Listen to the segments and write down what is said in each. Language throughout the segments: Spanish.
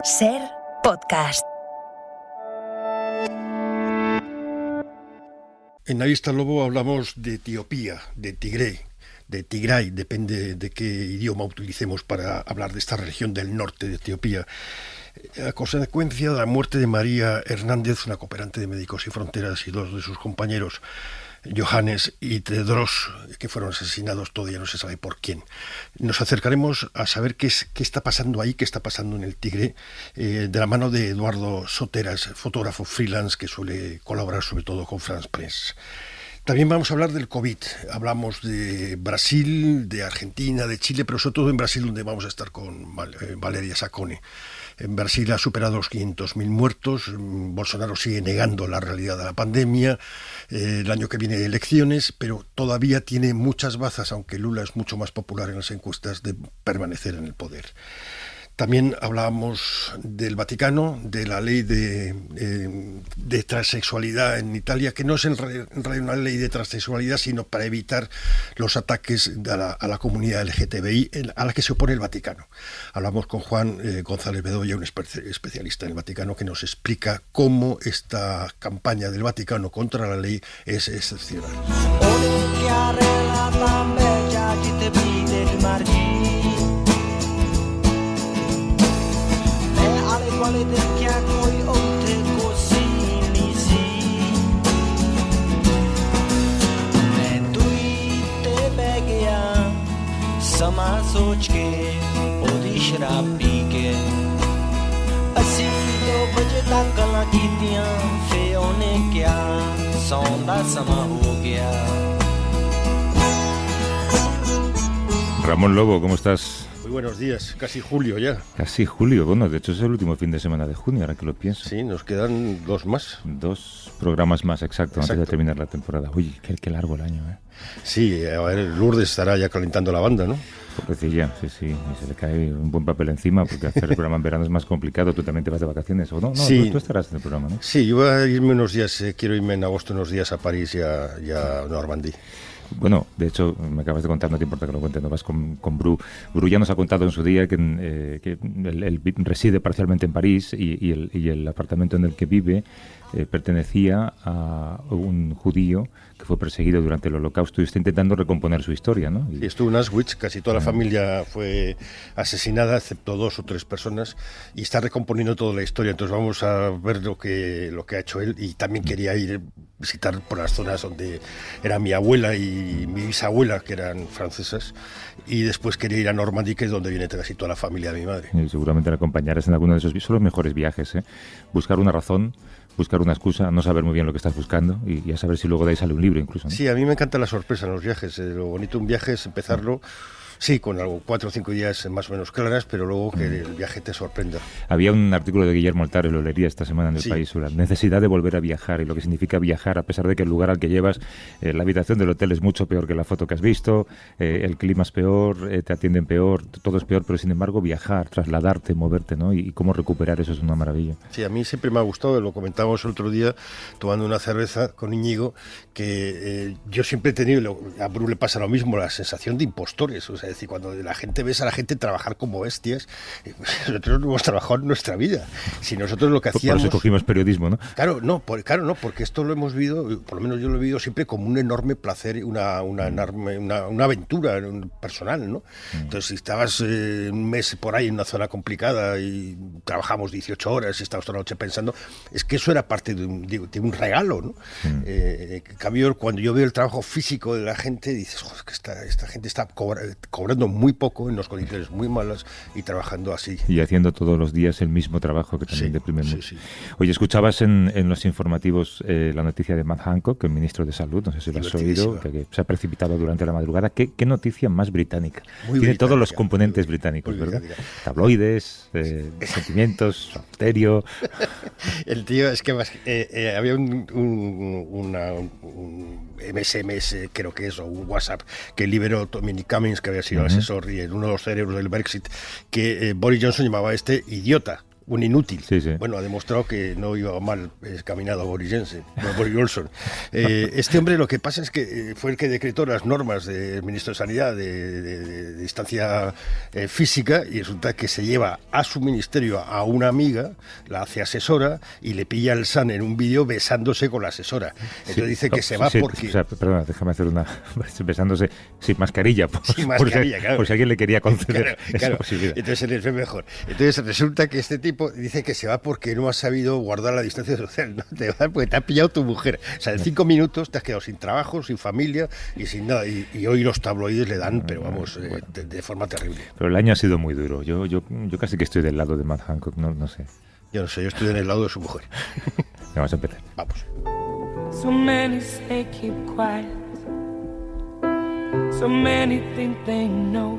Ser Podcast. En Ahí está el Lobo hablamos de Etiopía, de Tigray, depende de qué idioma utilicemos para hablar de esta región del norte de Etiopía. A consecuencia de la muerte de María Hernández, una cooperante de Médicos Sin Fronteras, y dos de sus compañeros, Johannes y Tedros, que fueron asesinados, todavía no se sabe por quién. Nos acercaremos a saber qué está pasando ahí, qué está pasando en el Tigre, de la mano de Eduardo Soteras, fotógrafo freelance que suele colaborar sobre todo con France Press. También vamos a hablar del COVID. Hablamos de Brasil, de Argentina, de Chile, pero sobre todo en Brasil, donde vamos a estar con Valeria Saccone. En Brasil ha superado los 500.000 muertos. Bolsonaro sigue negando la realidad de la pandemia. El año que viene hay elecciones, pero todavía tiene muchas bazas, aunque Lula es mucho más popular en las encuestas, de permanecer en el poder. También hablábamos del Vaticano, de la ley de transexualidad en Italia, que no es en realidad una ley de transexualidad, sino para evitar los ataques a la comunidad LGTBI a la que se opone el Vaticano. Hablamos con Juan González Bedoya, un especialista en el Vaticano, que nos explica cómo esta campaña del Vaticano contra la ley es excepcional. Ramón Lobo, ¿cómo estás? Muy buenos días, casi julio ya. Casi julio, bueno, de hecho es el último fin de semana de junio, ahora que lo pienso. Sí, nos quedan dos más. 2 programas más, exacto, antes de terminar la temporada. Uy, qué largo el año, ¿eh? Sí, a ver, Lourdes estará ya calentando la banda, ¿no? Pobrecilla, sí, y se le cae un buen papel encima, porque hacer el programa en verano es más complicado. Tú también te vas de vacaciones, ¿o no? No, sí. Tú estarás en el programa, ¿no? Sí, yo voy a irme unos días, quiero irme en agosto unos días a París y a Normandía. Bueno, de hecho, me acabas de contar, no te importa que lo cuente, no vas con Bru. Bru ya nos ha contado en su día que él reside parcialmente en París y el apartamento en el que vive pertenecía a un judío que fue perseguido durante el Holocausto y está intentando recomponer su historia, ¿no? Y estuvo en Auschwitz, casi toda la familia fue asesinada, excepto 2 o 3 personas, y está recomponiendo toda la historia. Entonces vamos a ver lo que ha hecho él, y también quería ir visitar por las zonas donde era mi abuela y mi bisabuela, que eran francesas, y después quería ir a Normandía, que es donde viene casi toda la familia de mi madre. Y seguramente la acompañarás en alguno de esos son los mejores viajes, ¿eh? Buscar una razón, buscar una excusa, no saber muy bien lo que estás buscando y a saber si luego de ahí sale un libro incluso, ¿no? Sí, a mí me encanta la sorpresa en los viajes. Lo bonito de un viaje es empezarlo, sí, con algo 4 o 5 días más o menos claras, pero luego que el viaje te sorprenda. Había un artículo de Guillermo Altares, lo leería esta semana en El Sí. País, sobre la necesidad de volver a viajar y lo que significa viajar, a pesar de que el lugar al que llevas, la habitación del hotel es mucho peor que la foto que has visto, el clima es peor, te atienden peor, todo es peor, pero sin embargo viajar, trasladarte, moverte, ¿no? Y cómo recuperar eso es una maravilla. Sí, a mí siempre me ha gustado, lo comentábamos el otro día tomando una cerveza con Íñigo, que yo siempre he tenido, a Bru le pasa lo mismo, la sensación de impostores, o sea, es decir, cuando la gente ves a la gente trabajar como bestias, pues nosotros no hemos trabajado en nuestra vida. Si nosotros lo que hacíamos... Por eso cogimos periodismo, ¿no? Claro, no, porque esto lo hemos vivido, por lo menos yo lo he vivido siempre como un enorme placer, una aventura personal, ¿no? Entonces, si estabas un mes por ahí en una zona complicada y trabajamos 18 horas y estabas toda la noche pensando, es que eso era parte de un regalo, ¿no? En cambio, cuando yo veo el trabajo físico de la gente, dices, joder, que esta gente está cobrando muy poco, en unas condiciones muy malas y trabajando así. Y haciendo todos los días el mismo trabajo, que también deprime mucho. Sí. Oye, escuchabas en los informativos la noticia de Matt Hancock, el ministro de Salud, no sé si lo has oído, que se ha precipitado durante la madrugada. ¿Qué noticia más británica? Tiene todos los componentes británicos, ¿verdad? Tabloides, sentimientos, sauterio. El tío, es que había un SMS, creo que es, o un WhatsApp, que liberó Dominic Cummings, que había sido el asesor y uno de los cerebros del Brexit, que Boris Johnson llamaba a este idiota. un inútil. Sí, sí. Bueno, ha demostrado que no iba mal caminado a Boris Johnson. Este hombre, lo que pasa es que fue el que decretó las normas del ministro de Sanidad de distancia física, y resulta que se lleva a su ministerio a una amiga, la hace asesora y le pilla el san en un vídeo besándose con la asesora. Entonces dice que se va porque... O sea, perdona, déjame hacer una... besándose sin mascarilla. Sin mascarilla, claro. Por si alguien le quería conceder claro. posibilidad. Entonces se les ve mejor. Entonces resulta que este tipo dice que se va porque no ha sabido guardar la distancia social. No te va porque te ha pillado tu mujer. O sea, en 5 minutos te has quedado sin trabajo, sin familia y sin nada. Y hoy los tabloides le dan, pero vamos, de forma terrible. Pero el año ha sido muy duro. Yo casi que estoy del lado de Matt Hancock, no sé. Yo no sé, yo estoy en el lado de su mujer. Vamos a empezar. Vamos. So many say keep quiet. So many think they know.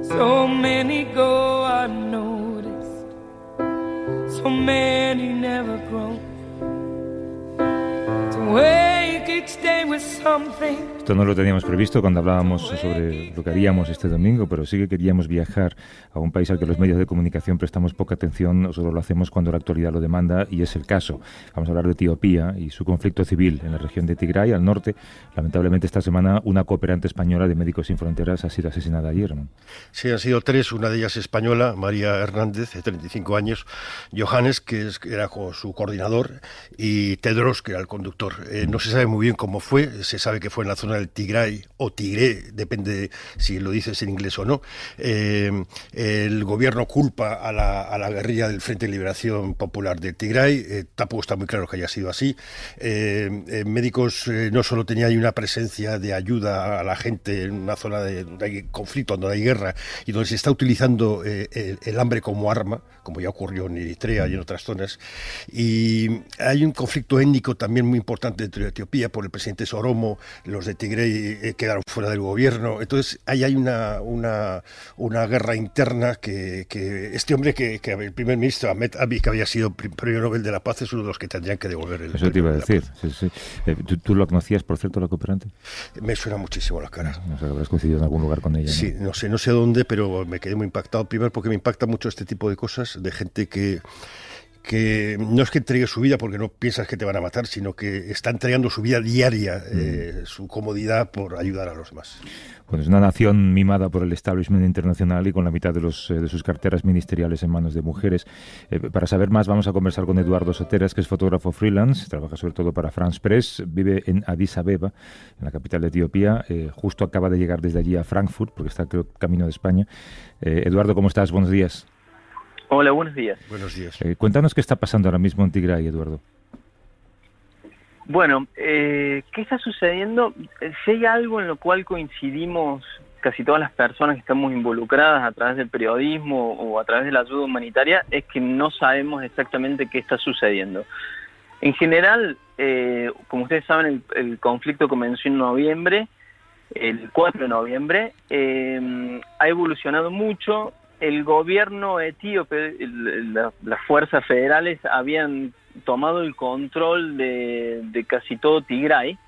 So many go unnoticed. So many never grow. To wake each day with something. Esto no lo teníamos previsto cuando hablábamos sobre lo que haríamos este domingo, pero sí que queríamos viajar a un país al que los medios de comunicación prestamos poca atención, o solo lo hacemos cuando la actualidad lo demanda, y es el caso. Vamos a hablar de Etiopía y su conflicto civil en la región de Tigray, al norte. Lamentablemente esta semana una cooperante española de Médicos Sin Fronteras ha sido asesinada ayer, ¿no? Sí, han sido 3, una de ellas española, María Hernández, de 35 años, Johannes, que era su coordinador, y Tedros, que era el conductor. No se sabe muy bien cómo fue, se sabe que fue en la zona del Tigray o Tigré, depende si lo dices en inglés o no. El gobierno culpa a la guerrilla del Frente de Liberación Popular de Tigray, tampoco está muy claro que haya sido así. Médicos no solo tenía ahí una presencia de ayuda a la gente en una zona donde hay conflicto, donde hay guerra y donde se está utilizando el hambre como arma, como ya ocurrió en Eritrea y en otras zonas, y hay un conflicto étnico también muy importante dentro de Etiopía por el presidente Oromo. Los de Tigray quedaron fuera del gobierno, entonces ahí hay una guerra interna que este hombre que el primer ministro Ahmed Abiy, que había sido premio Nobel de la Paz, es uno de los que tendrían que devolver el Eso te iba a premio decir, sí. ¿Tú lo conocías, por cierto, la cooperante? Me suena muchísimo la cara. No sé, habrás coincidido en algún lugar con ella, ¿no? Sí, no sé dónde, pero me quedé muy impactado. Primero porque me impacta mucho este tipo de cosas, de gente que no es que entregue su vida porque no piensas que te van a matar, sino que está entregando su vida diaria, su comodidad por ayudar a los demás. Bueno, es una nación mimada por el establishment internacional y con la mitad de sus carteras ministeriales en manos de mujeres. Para saber más vamos a conversar con Eduardo Soteras, que es fotógrafo freelance, trabaja sobre todo para France Press, vive en Addis Abeba, en la capital de Etiopía. Justo acaba de llegar desde allí a Frankfurt, porque está, creo, camino de España. Eduardo, ¿cómo estás? Buenos días. Hola, buenos días. Buenos días. Cuéntanos qué está pasando ahora mismo en Tigray, Eduardo. Bueno, ¿qué está sucediendo? Si hay algo en lo cual coincidimos casi todas las personas que estamos involucradas a través del periodismo o a través de la ayuda humanitaria, es que no sabemos exactamente qué está sucediendo. En general, como ustedes saben, el conflicto comenzó en noviembre, el 4 de noviembre, ha evolucionado mucho. El gobierno etíope, las fuerzas federales habían tomado el control de casi todo Tigray,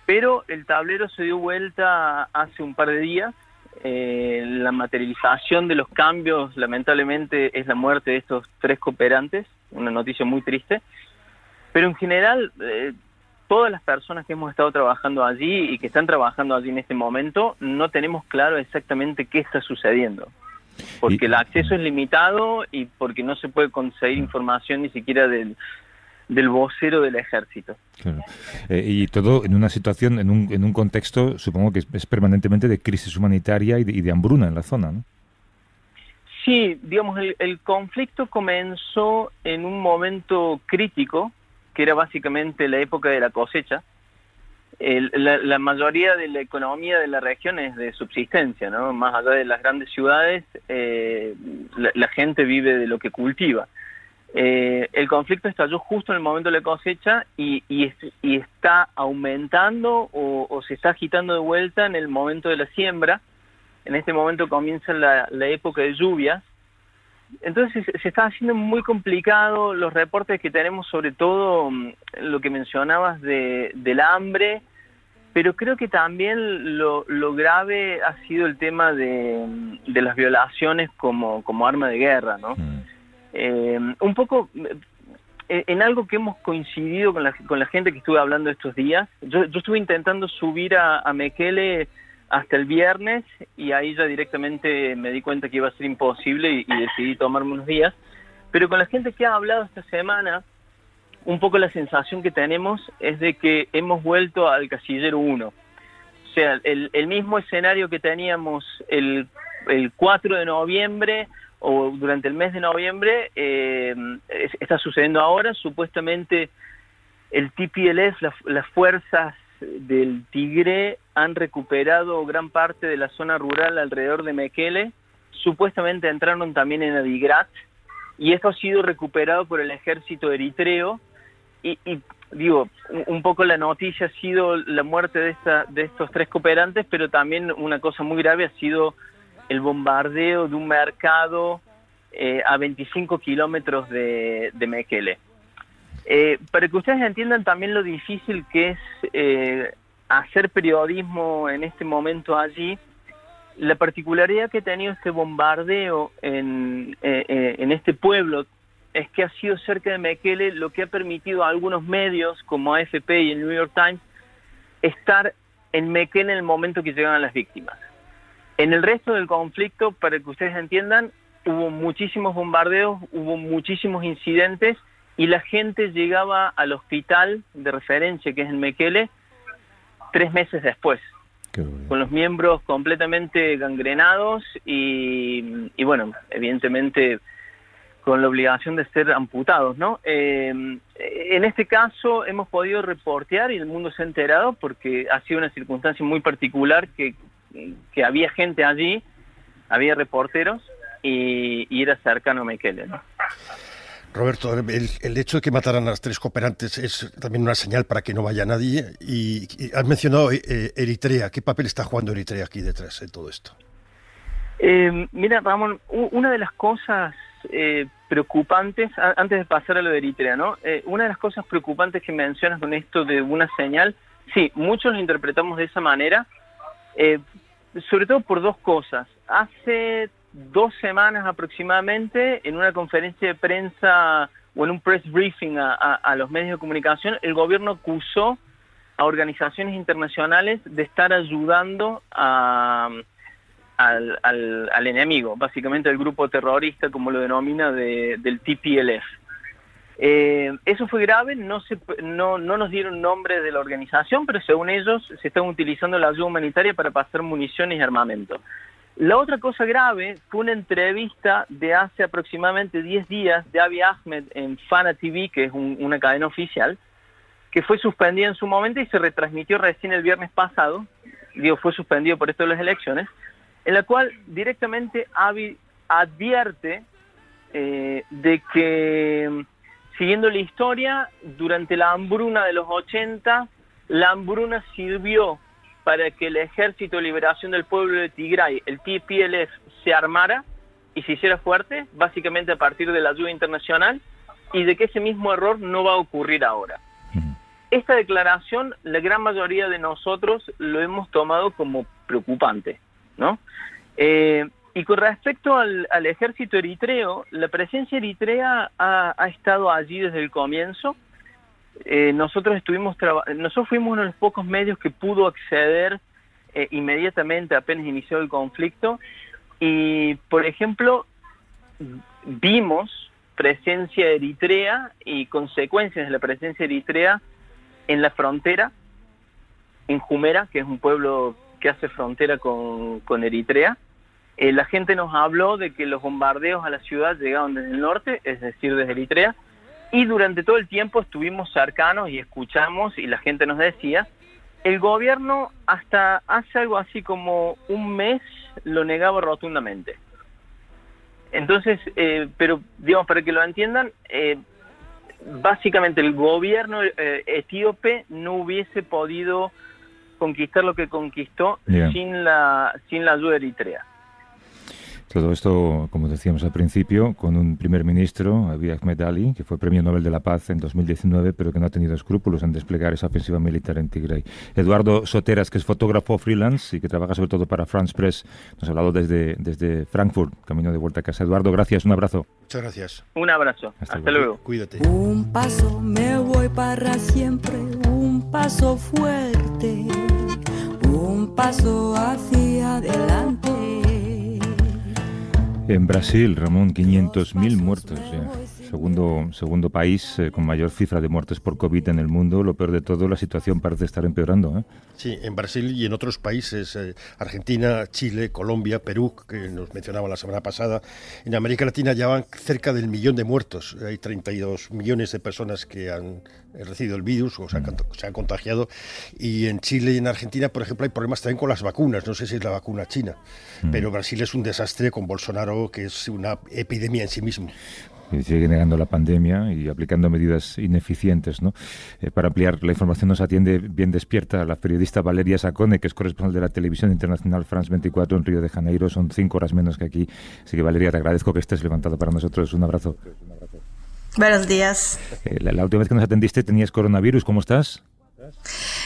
pero el tablero se dio vuelta hace un par de días. La materialización de los cambios, lamentablemente, es la muerte de estos 3 cooperantes, una noticia muy triste, pero en general todas las personas que hemos estado trabajando allí y que están trabajando allí en este momento no tenemos claro exactamente qué está sucediendo. Porque el acceso es limitado y porque no se puede conseguir información ni siquiera del vocero del ejército. Claro. Y todo en una situación, en un contexto, supongo que es permanentemente de crisis humanitaria y de hambruna en la zona, ¿no? Sí, digamos, el conflicto comenzó en un momento crítico, que era básicamente la época de la cosecha. La mayoría de la economía de la región es de subsistencia, ¿no? Más allá de las grandes ciudades, la gente vive de lo que cultiva. El conflicto estalló justo en el momento de la cosecha y está aumentando o se está agitando de vuelta en el momento de la siembra. En este momento comienza la época de lluvias. Entonces se está haciendo muy complicado. Los reportes que tenemos, sobre todo lo que mencionabas del hambre, pero creo que también lo grave ha sido el tema de las violaciones como arma de guerra, ¿no? Un poco en algo que hemos coincidido con la gente que estuve hablando estos días. Yo estuve intentando subir a Mekele hasta el viernes y ahí ya directamente me di cuenta que iba a ser imposible y decidí tomarme unos días. Pero con la gente que ha hablado esta semana, un poco la sensación que tenemos es de que hemos vuelto al casillero 1. O sea, el mismo escenario que teníamos el 4 de noviembre o durante el mes de noviembre está sucediendo ahora. Supuestamente el TPLF, las fuerzas del Tigre, han recuperado gran parte de la zona rural alrededor de Mekele. Supuestamente entraron también en Adigrat y esto ha sido recuperado por el ejército eritreo. Y digo, un poco la noticia ha sido la muerte de estos 3 cooperantes, pero también una cosa muy grave ha sido el bombardeo de un mercado a 25 kilómetros de Mekele. Para que ustedes entiendan también lo difícil que es hacer periodismo en este momento allí, la particularidad que ha tenido este bombardeo en este pueblo es que ha sido cerca de Mekele, lo que ha permitido a algunos medios como AFP y el New York Times estar en Mekele en el momento que llegaban las víctimas. En el resto del conflicto, para que ustedes entiendan, hubo muchísimos bombardeos, hubo muchísimos incidentes y la gente llegaba al hospital de referencia, que es en Mekele, 3 meses después, con los miembros completamente gangrenados y bueno, evidentemente con la obligación de ser amputados, ¿no? En este caso hemos podido reportear y el mundo se ha enterado porque ha sido una circunstancia muy particular que había gente allí, había reporteros y era cercano a Mekele, ¿no? Roberto, el hecho de que mataran a las 3 cooperantes es también una señal para que no vaya nadie. Y has mencionado Eritrea. ¿Qué papel está jugando Eritrea aquí detrás de todo esto? Mira, Ramón, una de las cosas preocupantes, antes de pasar a lo de Eritrea, ¿no? Una de las cosas preocupantes que mencionas con esto de una señal, sí, muchos lo interpretamos de esa manera, sobre todo por 2 cosas. Hace 2 semanas aproximadamente, en una conferencia de prensa o en un press briefing a los medios de comunicación, el gobierno acusó a organizaciones internacionales de estar ayudando al enemigo, básicamente al grupo terrorista, como lo denomina, del TPLF. Eso fue grave, no nos dieron nombre de la organización, pero según ellos se están utilizando la ayuda humanitaria para pasar municiones y armamento. La otra cosa grave fue una entrevista de hace aproximadamente 10 días de Abiy Ahmed en Fana TV, que es una cadena oficial, que fue suspendida en su momento y se retransmitió recién el viernes pasado. Fue suspendido por esto de las elecciones, en la cual directamente Abiy advierte de que, siguiendo la historia, durante la hambruna de los 80, la hambruna sirvió para que el Ejército de Liberación del Pueblo de Tigray, el TPLF, se armara y se hiciera fuerte, básicamente a partir de la ayuda internacional, y de que ese mismo error no va a ocurrir ahora. Esta declaración, la gran mayoría de nosotros lo hemos tomado como preocupante, ¿no? Y con respecto al ejército eritreo, la presencia eritrea ha estado allí desde el comienzo. Nosotros fuimos uno de los pocos medios que pudo acceder inmediatamente apenas inició el conflicto y, por ejemplo, vimos presencia eritrea y consecuencias de la presencia eritrea en la frontera, en Jumera, que es un pueblo que hace frontera con Eritrea. La gente nos habló de que los bombardeos a la ciudad llegaban desde el norte, es decir, desde Eritrea, y durante todo el tiempo estuvimos cercanos y escuchamos, y la gente nos decía, el gobierno hasta hace algo así como un mes lo negaba rotundamente. Entonces, pero digamos, para que lo entiendan, básicamente el gobierno etíope no hubiese podido conquistar lo que conquistó sin la ayuda eritrea. Todo esto, como decíamos al principio, con un primer ministro, Abiy Ahmed Ali, que fue Premio Nobel de la Paz en 2019, pero que no ha tenido escrúpulos en desplegar esa ofensiva militar en Tigray. Eduardo Soteras, que es fotógrafo freelance y que trabaja sobre todo para France Press, nos ha hablado desde Frankfurt, camino de vuelta a casa. Eduardo, gracias, un abrazo. Muchas gracias. Un abrazo. Hasta luego. Cuídate. Un paso me voy para siempre, un paso fuerte, un paso hacia adelante. En Brasil, Ramón, 500.000 muertos ya. Segundo país con mayor cifra de muertes por COVID en el mundo. Lo peor de todo, la situación parece estar empeorando, ¿eh? Sí, en Brasil y en otros países, Argentina, Chile, Colombia, Perú, que nos mencionaba la semana pasada. En América Latina ya van cerca del 1.000.000 de muertos. Hay 32 millones de personas que han recibido el virus o se han contagiado. Y en Chile y en Argentina, por ejemplo, hay problemas también con las vacunas. No sé si es la vacuna china, pero Brasil es un desastre con Bolsonaro, que es una epidemia en sí mismo. Y sigue negando la pandemia y aplicando medidas ineficientes, ¿no? Para ampliar la información nos atiende bien despierta la periodista Valeria Sacone, que es corresponsal de la televisión internacional France 24 en Río de Janeiro. Son 5 horas menos que aquí. Así que, Valeria, te agradezco que estés levantado para nosotros. Un abrazo. Buenos días. La última vez que nos atendiste tenías coronavirus. ¿Cómo estás?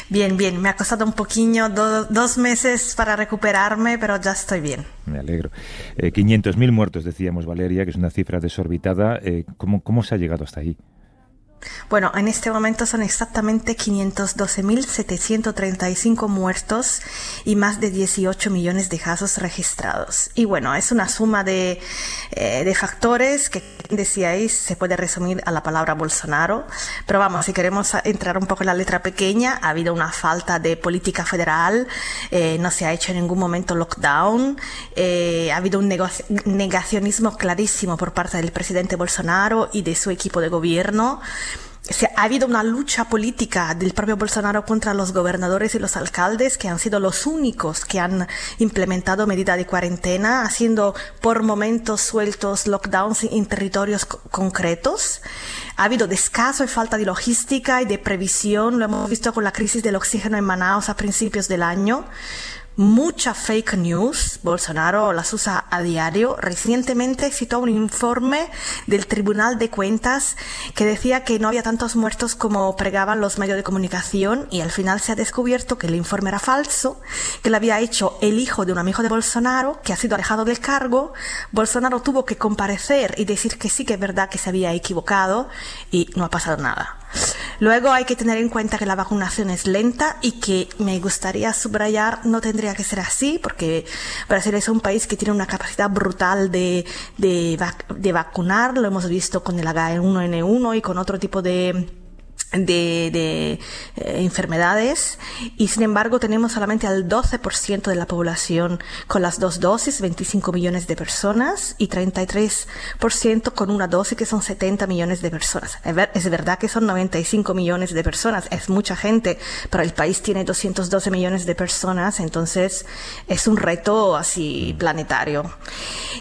Bien. Me ha costado un poquillo, 2 meses para recuperarme, pero ya estoy bien. Me alegro. 500.000 muertos, decíamos, Valeria, que es una cifra desorbitada. ¿Cómo se ha llegado hasta ahí? Bueno, en este momento son exactamente 512.735 muertos y más de 18 millones de casos registrados. Y bueno, es una suma de factores que, decíais, se puede resumir a la palabra Bolsonaro. Pero vamos, si queremos entrar un poco en la letra pequeña, ha habido una falta de política federal, no se ha hecho en ningún momento lockdown, ha habido un negacionismo clarísimo por parte del presidente Bolsonaro y de su equipo de gobierno. Ha habido una lucha política del propio Bolsonaro contra los gobernadores y los alcaldes, que han sido los únicos que han implementado medidas de cuarentena, haciendo por momentos sueltos lockdowns en territorios concretos. Ha habido descaso y falta de logística y de previsión. Lo hemos visto con la crisis del oxígeno en Manaus a principios del año. Mucha fake news, Bolsonaro las usa a diario. Recientemente citó un informe del Tribunal de Cuentas que decía que no había tantos muertos como pregaban los medios de comunicación, y al final se ha descubierto que el informe era falso, que lo había hecho el hijo de un amigo de Bolsonaro, que ha sido alejado del cargo. Bolsonaro tuvo que comparecer y decir que sí, que es verdad que se había equivocado, y no ha pasado nada. Luego hay que tener en cuenta que la vacunación es lenta y que, me gustaría subrayar, no tendría que ser así, porque Brasil es un país que tiene una capacidad brutal de vacunar. Lo hemos visto con el H1N1 y con otro tipo de enfermedades, y sin embargo tenemos solamente al 12% de la población con las 2 dosis, 25 millones de personas, y 33% con una dosis, que son 70 millones de personas. Es verdad que son 95 millones de personas, es mucha gente, pero el país tiene 212 millones de personas, entonces es un reto así planetario.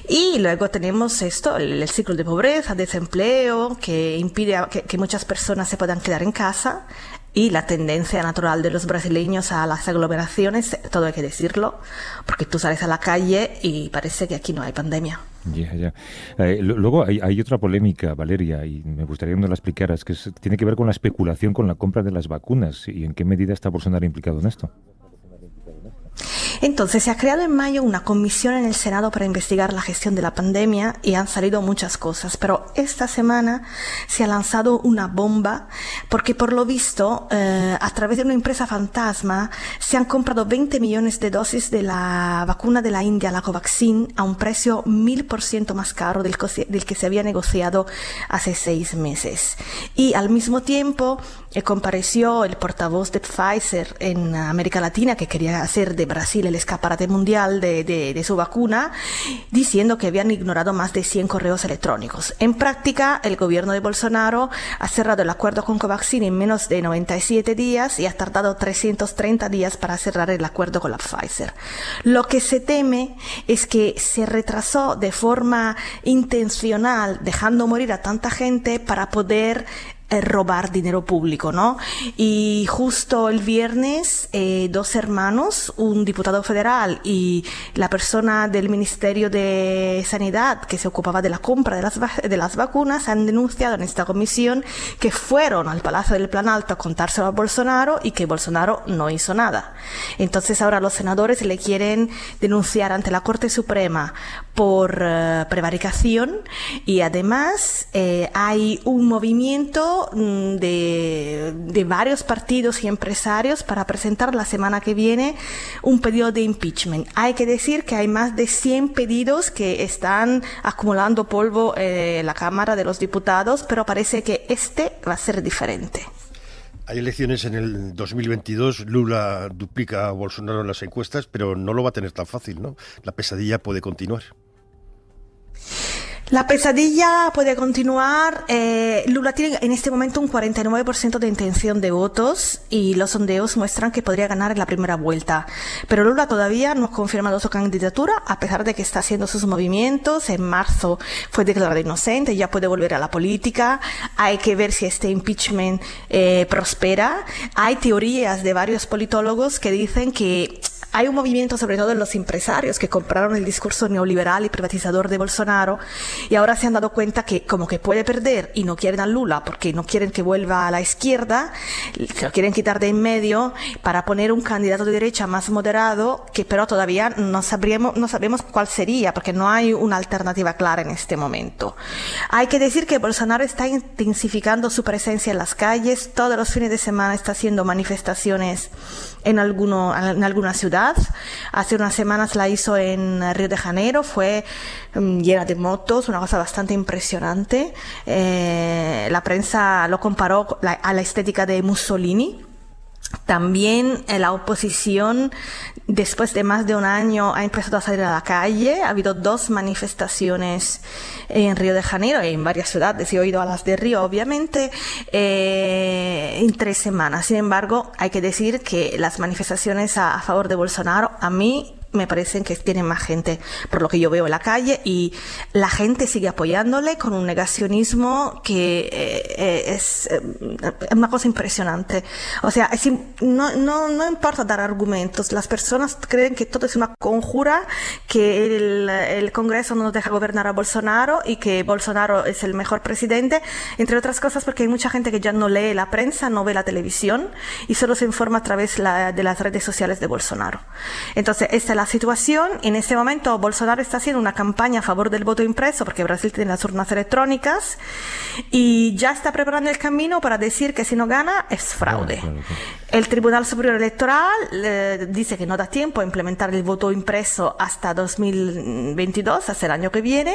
Y luego tenemos el ciclo de pobreza, desempleo, que impide que muchas personas se puedan quedar en casa, y la tendencia natural de los brasileños a las aglomeraciones, todo hay que decirlo, porque tú sales a la calle y parece que aquí no hay pandemia. Ya. Luego hay otra polémica, Valeria, y me gustaría que nos la explicaras, que tiene que ver con la especulación con la compra de las vacunas, y en qué medida está Bolsonaro implicado en esto. Entonces, se ha creado en mayo una comisión en el Senado para investigar la gestión de la pandemia, y han salido muchas cosas, pero esta semana se ha lanzado una bomba, porque por lo visto, a través de una empresa fantasma, se han comprado 20 millones de dosis de la vacuna de la India, la Covaxin, a un precio 1000% más caro del que se había negociado hace 6 meses. Y al mismo tiempo, compareció el portavoz de Pfizer en América Latina, que quería hacer de Brasil el escaparate mundial de su vacuna, diciendo que habían ignorado más de 100 correos electrónicos. En práctica, el gobierno de Bolsonaro ha cerrado el acuerdo con Covaxin en menos de 97 días y ha tardado 330 días para cerrar el acuerdo con la Pfizer. Lo que se teme es que se retrasó de forma intencional, dejando morir a tanta gente para poder robar dinero público, ¿no? Y justo el viernes, dos hermanos, un diputado federal y la persona del Ministerio de Sanidad que se ocupaba de la compra de las vacunas, han denunciado en esta comisión que fueron al Palacio del Planalto a contárselo a Bolsonaro y que Bolsonaro no hizo nada. Entonces ahora los senadores le quieren denunciar ante la Corte Suprema por prevaricación, y además hay un movimiento de varios partidos y empresarios para presentar la semana que viene un pedido de impeachment. Hay que decir que hay más de 100 pedidos que están acumulando polvo en la Cámara de los Diputados, pero parece que este va a ser diferente. Hay elecciones en el 2022, Lula duplica a Bolsonaro en las encuestas, pero no lo va a tener tan fácil, ¿no? La pesadilla puede continuar. La pesadilla puede continuar. Lula tiene en este momento un 49% de intención de votos y los sondeos muestran que podría ganar en la primera vuelta. Pero Lula todavía no ha confirmado su candidatura, a pesar de que está haciendo sus movimientos. En marzo fue declarado inocente, ya puede volver a la política. Hay que ver si este impeachment prospera. Hay teorías de varios politólogos que dicen que hay un movimiento, sobre todo en los empresarios, que compraron el discurso neoliberal y privatizador de Bolsonaro y ahora se han dado cuenta que como que puede perder y no quieren a Lula porque no quieren que vuelva a la izquierda, se lo quieren quitar de en medio para poner un candidato de derecha más moderado, que pero todavía no sabemos cuál sería porque no hay una alternativa clara en este momento. Hay que decir que Bolsonaro está intensificando su presencia en las calles, todos los fines de semana está haciendo manifestaciones en alguna ciudad. Hace unas semanas la hizo en Río de Janeiro, fue llena de motos, una cosa bastante impresionante. La prensa lo comparó a la estética de Mussolini. También la oposición, después de más de un año, ha empezado a salir a la calle. Ha habido 2 manifestaciones en Río de Janeiro y en varias ciudades. He oído a las de Río, obviamente, en 3 semanas. Sin embargo, hay que decir que las manifestaciones a favor de Bolsonaro, a mí me parecen que tienen más gente por lo que yo veo en la calle, y la gente sigue apoyándole con un negacionismo que es una cosa impresionante. O sea, no importa dar argumentos, las personas creen que todo es una conjura, que el Congreso no nos deja gobernar a Bolsonaro y que Bolsonaro es el mejor presidente, entre otras cosas porque hay mucha gente que ya no lee la prensa, no ve la televisión y solo se informa a través de las redes sociales de Bolsonaro. Entonces, esta es la situación. En este momento Bolsonaro está haciendo una campaña a favor del voto impreso porque Brasil tiene las urnas electrónicas y ya está preparando el camino para decir que si no gana es fraude. Claro. El Tribunal Superior Electoral dice que no da tiempo a implementar el voto impreso hasta 2022, hasta el año que viene,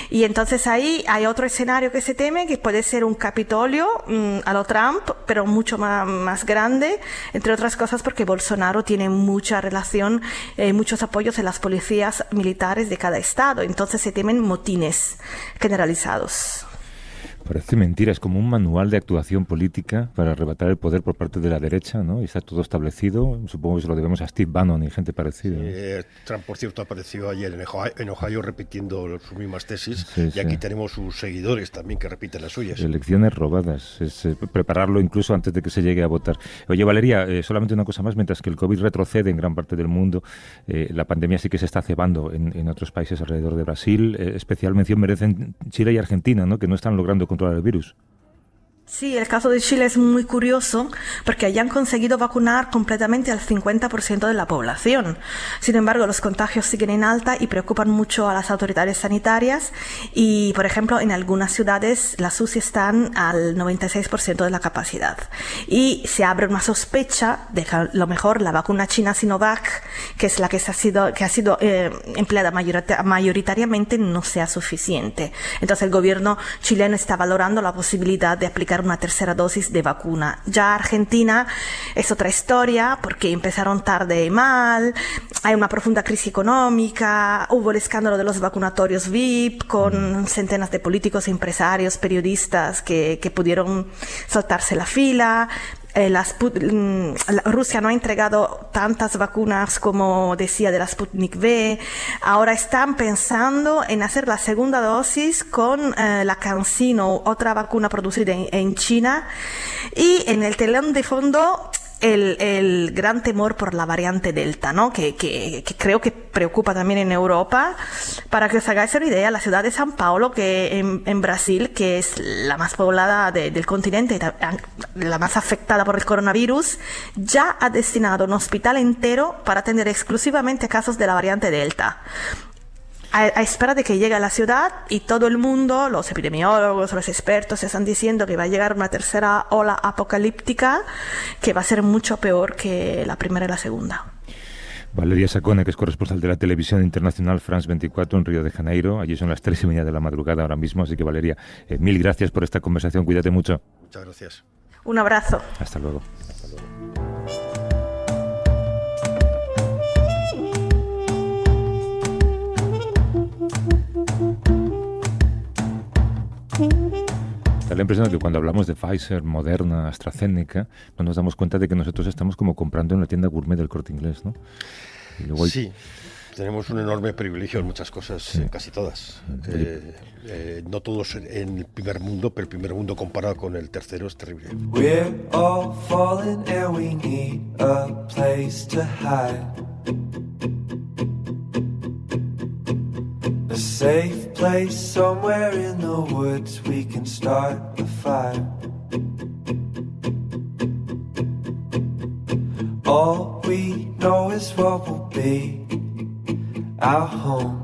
y entonces ahí hay otro escenario que se teme, que puede ser un Capitolio a lo Trump, pero mucho más grande, entre otras cosas porque Bolsonaro tiene mucha relación, muchos apoyos en las policías militares de cada estado, entonces se temen motines generalizados. Parece mentira, es como un manual de actuación política para arrebatar el poder por parte de la derecha, ¿no? Y está todo establecido. Supongo que se lo debemos a Steve Bannon y gente parecida. Trump, por cierto, apareció ayer en Ohio repitiendo sus mismas tesis, y aquí tenemos sus seguidores también que repiten las suyas. Elecciones robadas, es prepararlo incluso antes de que se llegue a votar. Oye, Valeria, solamente una cosa más, mientras que el COVID retrocede en gran parte del mundo, la pandemia sí que se está cebando en otros países alrededor de Brasil. Especial mención merecen Chile y Argentina, ¿no? Que no están logrando controlar el virus. Sí, el caso de Chile es muy curioso porque allá han conseguido vacunar completamente al 50% de la población. Sin embargo, los contagios siguen en alta y preocupan mucho a las autoridades sanitarias y, por ejemplo, en algunas ciudades las UCI están al 96% de la capacidad. Y se abre una sospecha de que a lo mejor la vacuna china Sinovac, que es la que ha sido empleada mayoritariamente, no sea suficiente. Entonces el gobierno chileno está valorando la posibilidad de aplicar una tercera dosis de vacuna. Ya Argentina es otra historia porque empezaron tarde y mal, hay una profunda crisis económica, hubo el escándalo de los vacunatorios VIP con centenas de políticos, empresarios, periodistas que pudieron saltarse la fila. Rusia no ha entregado tantas vacunas como decía de la Sputnik V. Ahora están pensando en hacer la segunda dosis con la CanSino, otra vacuna producida en China. Y en el telón de fondo el gran temor por la variante Delta, ¿no? Que creo que preocupa también en Europa. Para que os hagáis una idea, la ciudad de San Paulo, que en Brasil, que es la más poblada del continente, la más afectada por el coronavirus, ya ha destinado un hospital entero para atender exclusivamente casos de la variante Delta. A espera de que llegue a la ciudad, y todo el mundo, los epidemiólogos, los expertos, están diciendo que va a llegar una tercera ola apocalíptica que va a ser mucho peor que la primera y la segunda. Valeria Sacone, que es corresponsal de la televisión internacional France 24 en Río de Janeiro. Allí son las 3:30 de la madrugada ahora mismo, así que Valeria, mil gracias por esta conversación, cuídate mucho. Muchas gracias. Un abrazo. Hasta luego. Da la impresión de que cuando hablamos de Pfizer, Moderna, AstraZeneca, no nos damos cuenta de que nosotros estamos como comprando en la tienda gourmet del Corte Inglés, ¿no? Y luego sí, tenemos un enorme privilegio en muchas cosas, en casi todas. No todos en el primer mundo, pero el primer mundo comparado con el tercero es terrible. We're all falling and we need a place to hide. A safe place somewhere in the woods we can start a fire. All we know is what will be our home.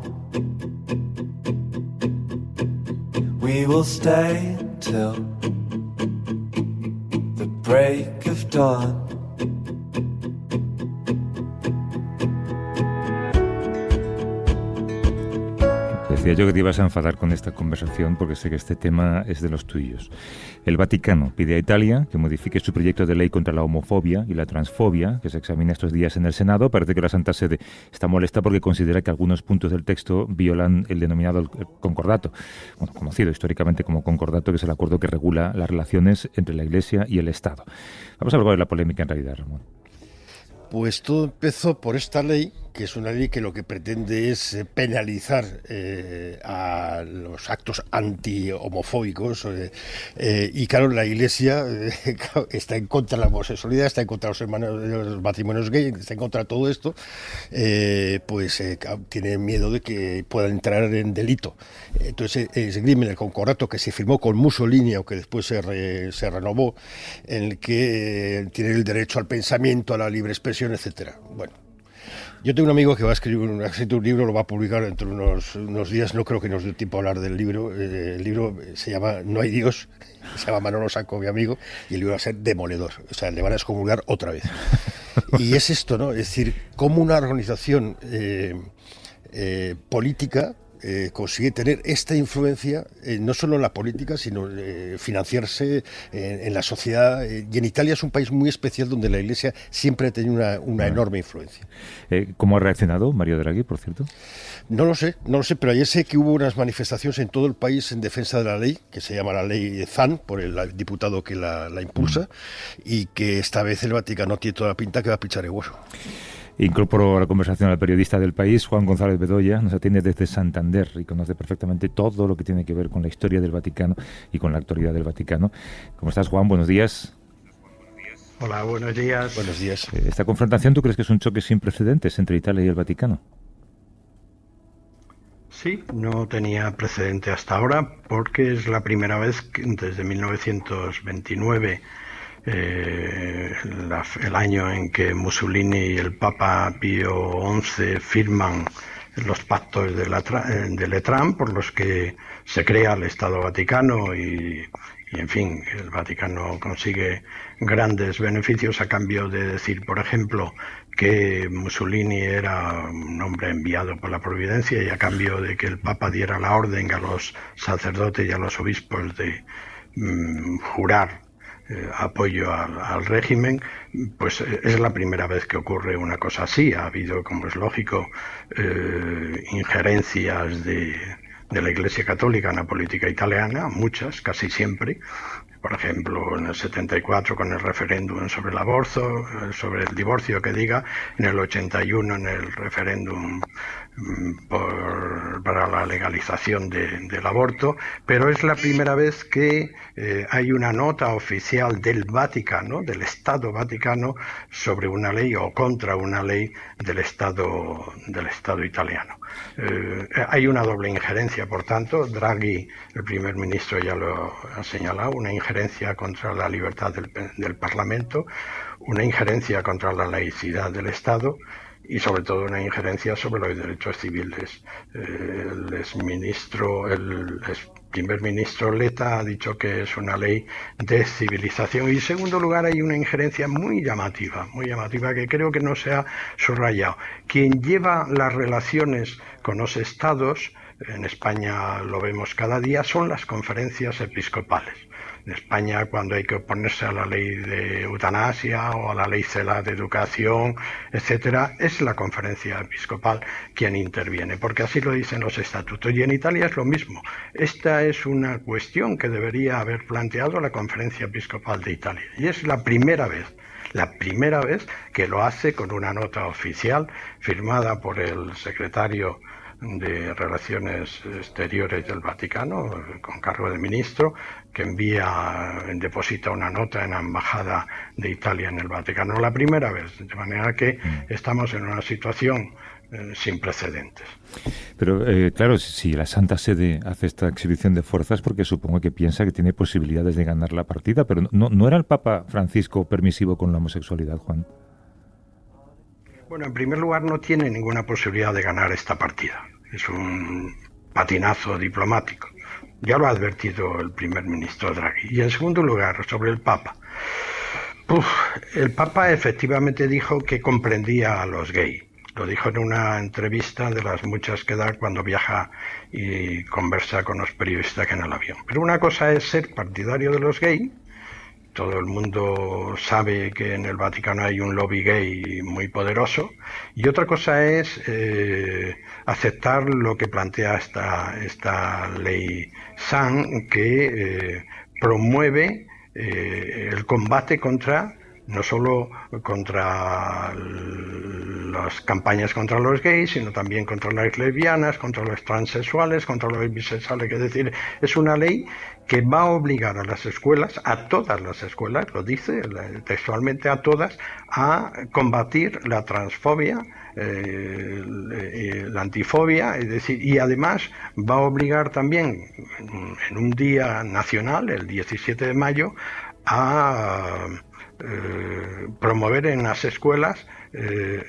We will stay till the break of dawn. Decía yo que te ibas a enfadar con esta conversación porque sé que este tema es de los tuyos. El Vaticano pide a Italia que modifique su proyecto de ley contra la homofobia y la transfobia, que se examina estos días en el Senado. Parece que la Santa Sede está molesta porque considera que algunos puntos del texto violan el denominado concordato, bueno, conocido históricamente como concordato, que es el acuerdo que regula las relaciones entre la Iglesia y el Estado. Vamos a hablar de la polémica en realidad, Ramón. Pues todo empezó por esta ley, que es una ley que lo que pretende es penalizar a los actos anti-homofóbicos y claro, la Iglesia está en contra de la homosexualidad, está en contra de los matrimonios gays, está en contra de todo esto, tiene miedo de que puedan entrar en delito. Entonces ese crimen, el concordato que se firmó con Mussolini o que después se renovó, en el que tiene el derecho al pensamiento, a la libre expresión, etcétera. Bueno, yo tengo un amigo que ha escrito un libro, lo va a publicar dentro de unos días, no creo que nos dé tiempo a hablar del libro. El libro se llama No hay Dios, se llama Manolo Sanco, mi amigo, y el libro va a ser demoledor, o sea, le van a excomulgar otra vez. Y es esto, ¿no? Es decir, cómo una organización política consigue tener esta influencia, no solo en la política, sino financiarse en la sociedad. Y en Italia es un país muy especial donde la Iglesia siempre ha tenido una enorme influencia. ¿Cómo ha reaccionado Mario Draghi, por cierto? No lo sé, pero ayer sé que hubo unas manifestaciones en todo el país en defensa de la ley, que se llama la ley Zan, por el diputado que la impulsa, y que esta vez el Vaticano tiene toda la pinta que va a pichar el hueso. Incorporo a la conversación al periodista del País, Juan González Bedoya, nos atiende desde Santander y conoce perfectamente todo lo que tiene que ver con la historia del Vaticano y con la actualidad del Vaticano. ¿Cómo estás, Juan? Buenos días. Hola, buenos días. Buenos días. ¿Esta confrontación tú crees que es un choque sin precedentes entre Italia y el Vaticano? Sí, no tenía precedente hasta ahora porque es la primera vez que, desde 1929, el año en que Mussolini y el Papa Pío XI firman los pactos de Letrán, por los que se crea el Estado Vaticano y en fin, el Vaticano consigue grandes beneficios a cambio de decir, por ejemplo, que Mussolini era un hombre enviado por la providencia y a cambio de que el Papa diera la orden a los sacerdotes y a los obispos de jurar apoyo al régimen, pues es la primera vez que ocurre una cosa así. Ha habido, como es lógico, injerencias de la Iglesia Católica en la política italiana, muchas, casi siempre, por ejemplo, en el 74 con el referéndum sobre el aborto, sobre el divorcio que diga, en el 81 en el referéndum para la legalización del aborto, pero es la primera vez que hay una nota oficial del Vaticano, del Estado Vaticano, sobre una ley o contra una ley del Estado italiano. Hay una doble injerencia, por tanto. Draghi, el primer ministro, ya lo ha señalado, una injerencia contra la libertad del Parlamento, una injerencia contra la laicidad del Estado y sobre todo una injerencia sobre los derechos civiles. El primer ministro Letta ha dicho que es una ley de civilización. Y en segundo lugar hay una injerencia muy llamativa que creo que no se ha subrayado. Quien lleva las relaciones con los estados, en España lo vemos cada día, son las conferencias episcopales. En España, cuando hay que oponerse a la ley de eutanasia o a la ley CELA de educación, etcétera, es la conferencia episcopal quien interviene, porque así lo dicen los estatutos. Y en Italia es lo mismo. Esta es una cuestión que debería haber planteado la conferencia episcopal de Italia. Y es la primera vez que lo hace con una nota oficial firmada por el secretario de Relaciones Exteriores del Vaticano, con cargo de ministro, que deposita una nota en la Embajada de Italia en el Vaticano. La primera vez, de manera que estamos en una situación sin precedentes. Pero claro, si la Santa Sede hace esta exhibición de fuerzas, porque supongo que piensa que tiene posibilidades de ganar la partida, pero ¿no era el Papa Francisco permisivo con la homosexualidad, Juan? Bueno, en primer lugar, no tiene ninguna posibilidad de ganar esta partida. Es un patinazo diplomático. Ya lo ha advertido el primer ministro Draghi. Y en segundo lugar, sobre el Papa. El Papa efectivamente dijo que comprendía a los gays. Lo dijo en una entrevista de las muchas que da cuando viaja y conversa con los periodistas en el avión. Pero una cosa es ser partidario de los gays. Todo el mundo sabe que en el Vaticano hay un lobby gay muy poderoso. Y otra cosa es aceptar lo que plantea esta ley SAN, que promueve el combate no solo contra las campañas contra los gays, sino también contra las lesbianas, contra los transexuales, contra los bisexuales. Es decir, es una ley que va a obligar a las escuelas, a todas las escuelas, lo dice textualmente, a todas, a combatir la transfobia, la antifobia, es decir, y además va a obligar también en un día nacional, el 17 de mayo, a promover en las escuelas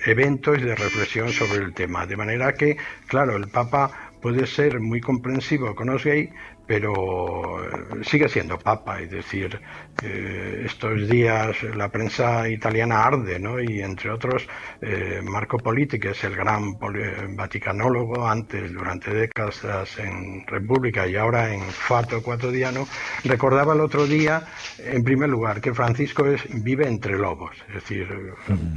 eventos de reflexión sobre el tema. De manera que, claro, el Papa puede ser muy comprensivo con los gays, pero sigue siendo Papa. Es decir, estos días la prensa italiana arde, ¿no? Y entre otros Marco Politi, que es el gran vaticanólogo, antes durante décadas en República y ahora en Fatto Quotidiano, recordaba el otro día, en primer lugar, que Francisco vive entre lobos. Es decir,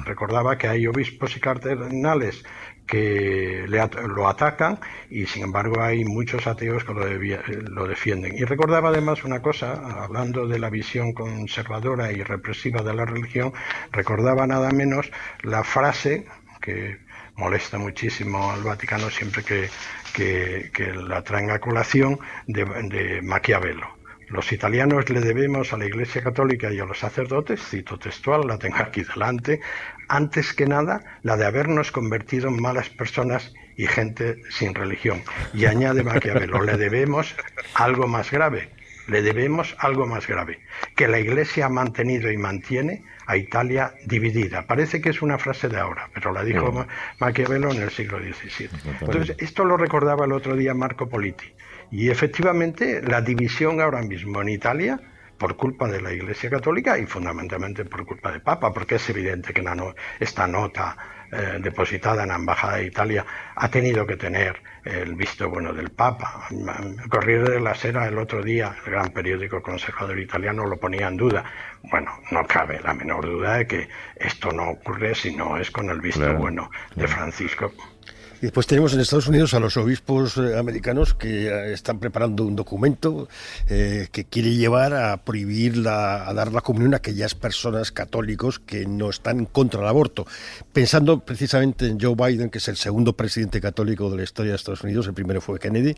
recordaba que hay obispos y cardenales que lo atacan y sin embargo hay muchos ateos que lo defienden. Y recordaba además una cosa, hablando de la visión conservadora y represiva de la religión, recordaba nada menos la frase que molesta muchísimo al Vaticano siempre que la traen a colación, de Maquiavelo. Los italianos le debemos a la Iglesia Católica y a los sacerdotes, cito textual, la tengo aquí delante, antes que nada la de habernos convertido en malas personas y gente sin religión. Y añade Maquiavelo, le debemos algo más grave, que la Iglesia ha mantenido y mantiene a Italia dividida. Parece que es una frase de ahora, pero la dijo Maquiavelo en el siglo XVII. Entonces, esto lo recordaba el otro día Marco Politi. Y efectivamente la división ahora mismo en Italia, por culpa de la Iglesia Católica y fundamentalmente por culpa del Papa, porque es evidente que esta nota depositada en la Embajada de Italia ha tenido que tener el visto bueno del Papa. Corriere della Sera el otro día, el gran periódico conservador italiano, lo ponía en duda. Bueno, no cabe la menor duda de que esto no ocurre si no es con el visto bueno de Francisco. Y después tenemos en Estados Unidos a los obispos americanos que están preparando un documento que quiere llevar a prohibir a dar la comunión a aquellas personas católicos que no están contra el aborto, pensando precisamente en Joe Biden, que es el segundo presidente católico de la historia de Estados Unidos, el primero fue Kennedy,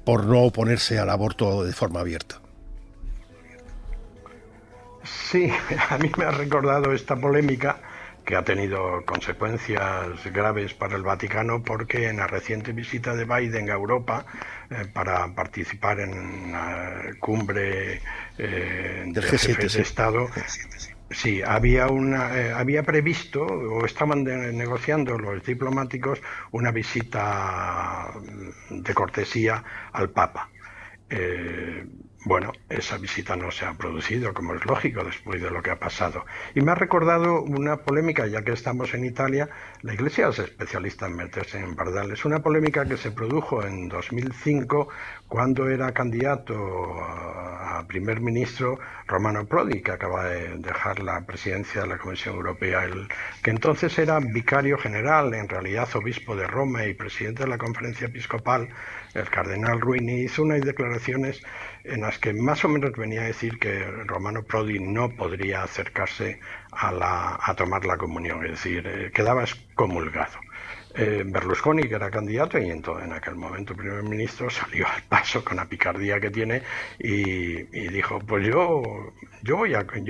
por no oponerse al aborto de forma abierta. Sí, a mí me ha recordado esta polémica que ha tenido consecuencias graves para el Vaticano, porque en la reciente visita de Biden a Europa para participar en la cumbre del jefes de Estado, sí, había previsto, o estaban negociando los diplomáticos, una visita de cortesía al Papa. Bueno, esa visita no se ha producido, como es lógico, después de lo que ha pasado. Y me ha recordado una polémica, ya que estamos en Italia, la Iglesia es especialista en meterse en bardales. Una polémica que se produjo en 2005, cuando era candidato a primer ministro Romano Prodi, que acaba de dejar la presidencia de la Comisión Europea, que entonces era vicario general, en realidad obispo de Roma y presidente de la Conferencia Episcopal, el cardenal Ruini, hizo unas declaraciones en las que más o menos venía a decir que Romano Prodi no podría acercarse a tomar la comunión, es decir, quedaba excomulgado. Berlusconi, que era candidato y en aquel momento primer ministro, salió al paso con la picardía que tiene y dijo, pues yo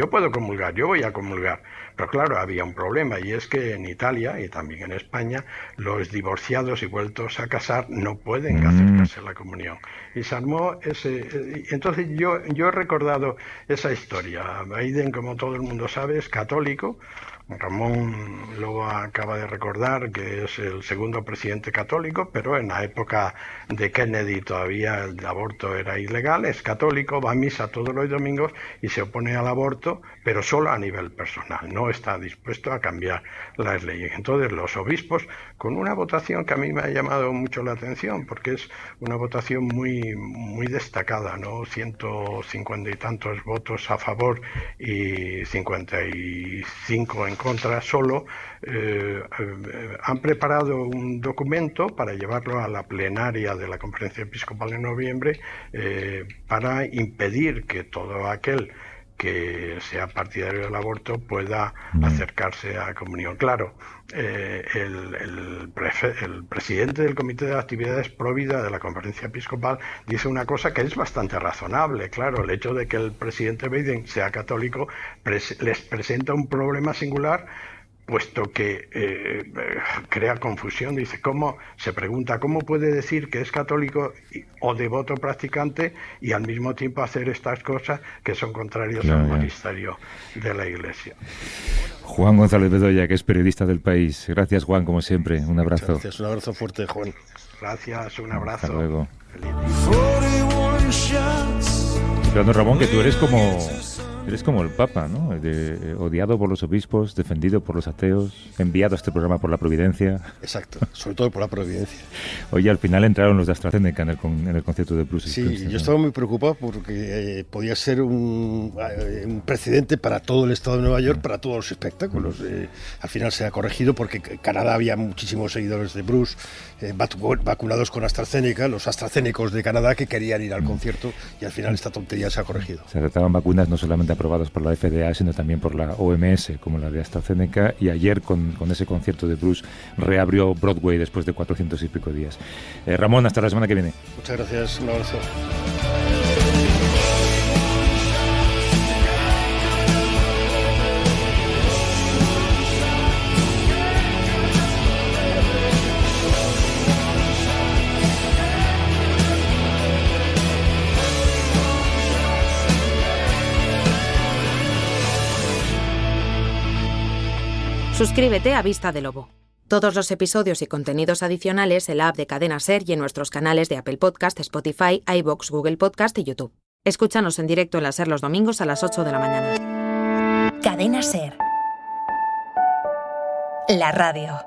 puedo comulgar, yo voy a comulgar. Pero claro, había un problema, y es que en Italia y también en España los divorciados y vueltos a casar no pueden acercarse a la comunión. Y se armó entonces yo he recordado esa historia. Biden, como todo el mundo sabe, es católico. Ramón luego acaba de recordar que es el segundo presidente católico, pero en la época de Kennedy todavía el aborto era ilegal. Es católico, va a misa todos los domingos y se opone al aborto, pero solo a nivel personal, no está dispuesto a cambiar las leyes. Entonces los obispos, con una votación que a mí me ha llamado mucho la atención, porque es una votación muy, muy destacada, ¿no? 150 y tantos votos a favor y 55 en contra solo, han preparado un documento para llevarlo a la plenaria de la Conferencia Episcopal en noviembre, para impedir que todo aquel que sea partidario del aborto pueda acercarse a comunión. Claro, el presidente del Comité de Actividades Provida de la Conferencia Episcopal dice una cosa que es bastante razonable. Claro, el hecho de que el presidente Biden sea católico les presenta un problema singular, puesto que crea confusión. Se pregunta cómo puede decir que es católico o devoto practicante y al mismo tiempo hacer estas cosas que son contrarias al magisterio de la Iglesia. Juan González Bedoya, que es periodista del País. Gracias, Juan, como siempre. Un abrazo. Muchas gracias, un abrazo fuerte, Juan. Gracias, un abrazo. Hasta luego. Fernando Ramón, que tú eres como el Papa, ¿no? Odiado por los obispos, defendido por los ateos, enviado a este programa por la Providencia. Exacto, sobre todo por la Providencia. Oye, al final entraron los de AstraZeneca en el concierto de Bruce Springsteen. Sí, yo estaba muy preocupado porque podía ser un precedente para todo el estado de Nueva York, para todos los espectáculos. Al final se ha corregido porque en Canadá había muchísimos seguidores de Bruce, vacunados con AstraZeneca, los AstraZenecos de Canadá que querían ir al concierto, y al final esta tontería se ha corregido. Se trataban vacunas no solamente aprobadas por la FDA, sino también por la OMS, como la de AstraZeneca, y ayer con ese concierto de Bruce reabrió Broadway después de 400 y pico días. Ramón, hasta la semana que viene. Muchas gracias, un abrazo. Suscríbete a Vista de Lobo. Todos los episodios y contenidos adicionales en la app de Cadena Ser y en nuestros canales de Apple Podcast, Spotify, iVoox, Google Podcast y YouTube. Escúchanos en directo en la Ser los domingos a las 8 de la mañana. Cadena Ser. La radio.